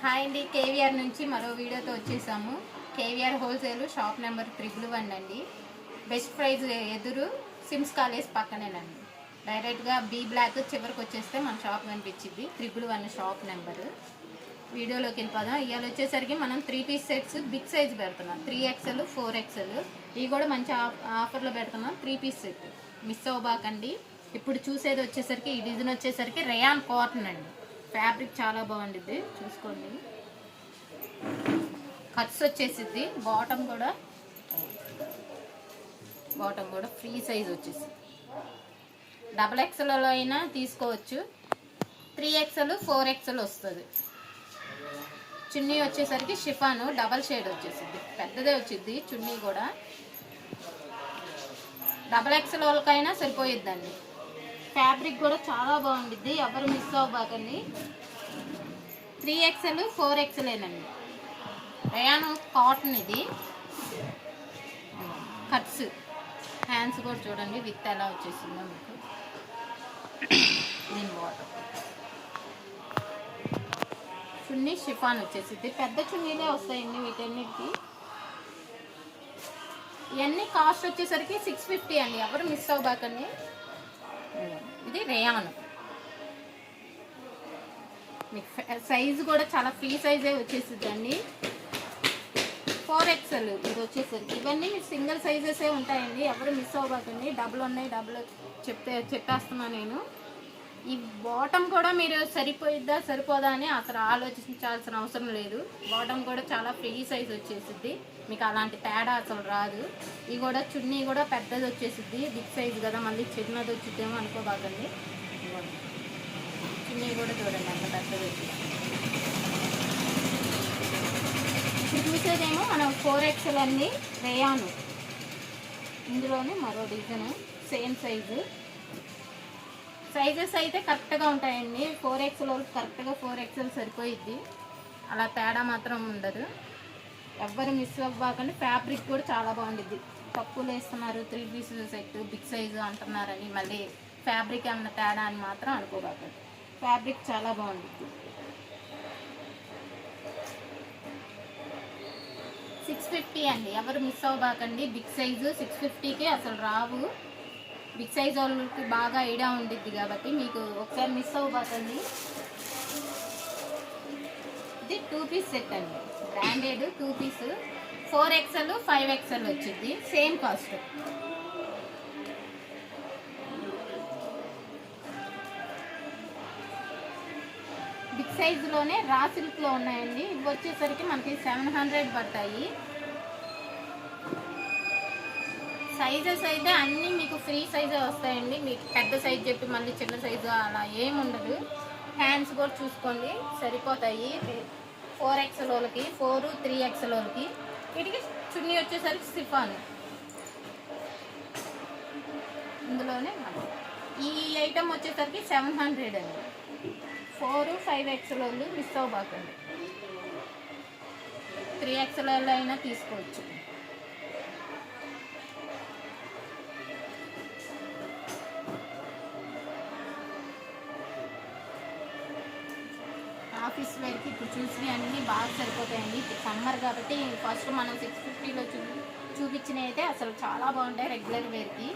Hi అండి, కేవీఆర్ నుంచి మరో వీడియోతో వచ్చేసాము. కేవీఆర్ హోల్సేల్ షాప్ నెంబర్ 111 అండి. బెస్ట్ ప్రైజ్ ఎదురు సిమ్స్ కాలేజ్ పక్కనేనండి. డైరెక్ట్గా బీ బ్లాక్ చివరికి వచ్చేస్తే మన షాప్ కనిపించింది. 111 షాప్ నెంబరు. వీడియోలోకి వెళ్ళిపోదాం. ఇవాళ వచ్చేసరికి మనం 3 పీస్ సెట్స్ బిగ్ సైజ్ పెడుతున్నాం. 3XL 4XL ఇవి కూడా మంచి ఆఫర్లో పెడుతున్నాం. 3 పీస్ సెట్ మిస్ అవ్వబాకండి. ఇప్పుడు చూసేది వచ్చేసరికి ఈ డిజైన్ వచ్చేసరికి రేయాన్ కాటన్ అండి. ఫ్యాబ్రిక్ చాలా బాగుండిద్ది, చూసుకోండి. కట్స్ వచ్చేసిద్ది. బాటమ్ కూడా ఫ్రీ సైజ్ వచ్చేసి XXL అయినా తీసుకోవచ్చు. 3XL 4XL వస్తుంది. చున్నీ వచ్చేసరికి షిఫాను డబల్ షేడ్ వచ్చేసిద్ది. పెద్దదే వచ్చిద్ది చున్నీ కూడా. XXL వాళ్ళకైనా సరిపోయిద్దండి. ఫ్యాబ్రిక్ కూడా చాలా బాగుండిద్ది, ఎవరు మిస్ అవ్వబాకండి. 3XL 4XL ఏనండి. రేయాన్ కాటన్ ఇది. కట్స్ హ్యాండ్స్ కూడా చూడండి విత్ ఎలా వచ్చేసిందో మీకు. దీని వాటర్ చున్నీ షిఫాన్ వచ్చేసింది. పెద్ద చున్నీలే వస్తాయండి వీటన్నిటికి. ఇవన్నీ కాస్ట్ వచ్చేసరికి 650 అండి, ఎవరు మిస్ అవ్వబాకండి. ఇది రేయాన్. మీకు సైజు కూడా చాలా ఫ్రీ సైజే వచ్చేసిద్దండి. 4XL ఇది వచ్చేసరికి. ఇవన్నీ మీకు సింగిల్ సైజెసే ఉంటాయండి, ఎవరు మిస్ అవ్వకండి. డబుల్ ఉన్నాయి, డబుల్ చెప్పేస్తున్నా నేను. ఈ బాటమ్ కూడా మీరు సరిపోయిద్దా సరిపోదా అని అసలు ఆలోచించాల్సిన అవసరం లేదు. బాటమ్ కూడా చాలా ఫ్రీ సైజ్ వచ్చేసిద్ది, మీకు అలాంటి తేడా అసలు రాదు. ఇది కూడా చున్నీ కూడా పెద్దది వచ్చేసిద్ది. బిగ్ సైజ్ కదా, మళ్ళీ చిన్నది వచ్చిద్దేమో అనుకోబాకండి. చున్నీ కూడా చూడండి అంత పెద్దది వచ్చింది. ఇప్పుడు చూసేదేమో మనం 4XL అండి, రేయాను. ఇందులోనే మరో డిజైన్ సేమ్ సైజు. సైజెస్ అయితే కరెక్ట్గా ఉంటాయండి. 4XL వాళ్ళకి కరెక్ట్గా 4XL సరిపోయిద్ది, అలా తేడా మాత్రం ఉండదు. ఎవ్వరు మిస్ అవ్వకండి. ఫ్యాబ్రిక్ కూడా చాలా బాగుండిద్ది. తక్కువలో వేస్తున్నారు 3 పీస్ సెట్ బిగ్ సైజు అంటున్నారని మళ్ళీ ఫ్యాబ్రిక్ ఏమన్నా తేడా అని మాత్రం అనుకోబాకండి. ఫ్యాబ్రిక్ చాలా బాగుండిద్ది. 650 అండి, ఎవరు మిస్ అవ్వబాకండి. బిగ్ సైజు 650కి అసలు రావు. బిగ్ సైజ్ వాళ్ళకి బాగా ఐడియా ఉండిద్ది కాబట్టి మీకు ఒకసారి మిస్ అవ్వబాకండి. ఇది 2 పీస్ సెట్ అండి, బ్రాండెడ్ 2 పీస్. 4XL 5XL వచ్చింది, సేమ్ కాస్ట్. బిగ్ సైజులోనే రా సిల్క్లో ఉన్నాయండి. ఇవి వచ్చేసరికి మనకి 700 పడతాయి. సైజెస్ అయితే అన్నీ మీకు ఫ్రీ సైజే వస్తాయండి. మీకు పెద్ద సైజ్ చెప్పి మళ్ళీ చిన్న సైజు అలా ఏముండదు. హ్యాండ్స్ కూడా చూసుకోండి సరిపోతాయి. 4XL వాళ్ళకి, 4 3XL వాళ్ళకి. వీటికి చున్నీ వచ్చేసరికి షిఫాన్. ఇందులోనే ఈ ఐటమ్ వచ్చేసరికి 700 అండి. 4 5XL వాళ్ళు మిస్ అవ్వబాకండి. 3XL వాళ్ళు అయినా తీసుకోవచ్చు. ఆఫీస్ వేర్కి ఇప్పుడు చూసినవి అన్నీ బాగా సరిపోతాయండి. సమ్మర్ కాబట్టి ఫస్ట్ మనం 650లో చూపించినవి అయితే అసలు చాలా బాగుంటాయి రెగ్యులర్ వేర్కి.